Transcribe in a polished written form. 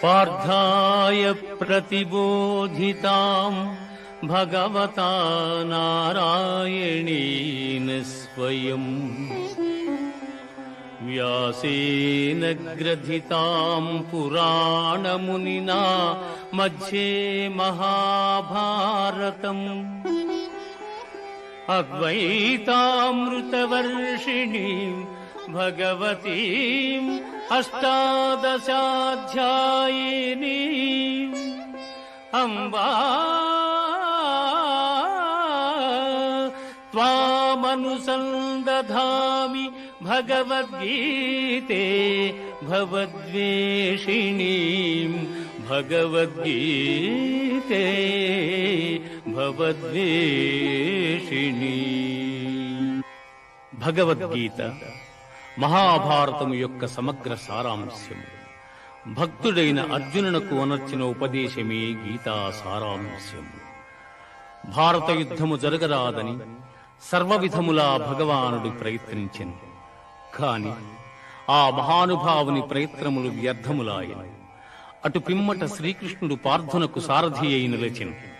పార్థాయ ప్రతిబోధితాం భగవతా నారాయణేన స్వయం వ్యాసేన గ్రథితాం పురాణమునినా మధ్యే మహాభారతం అద్వైతామృతవర్షిణీం భగవతీం అష్టాదశాధ్యాయినీం అంబా త్వామనుసందధామి భగవద్గీతే భవద్వేషిణీం భగవద్గీతే భవద్వేషిణీం. భగవద్గీత మహాభారతము యొక్క సమగ్ర సారాంశము. భక్తుడైన అర్జునునకు అనర్చిన ఉపదేశమే గీతా సారాంశము. భారత యుద్ధము జరగరాదని సర్వవిధములా భగవానుడు ప్రయత్నించెను. కాని ఆ మహానుభావుని ప్రయత్నములు వ్యర్థములాయను. అటు పిమ్మట శ్రీకృష్ణుడు పార్థునకు సారథి అయి నిలిచెను.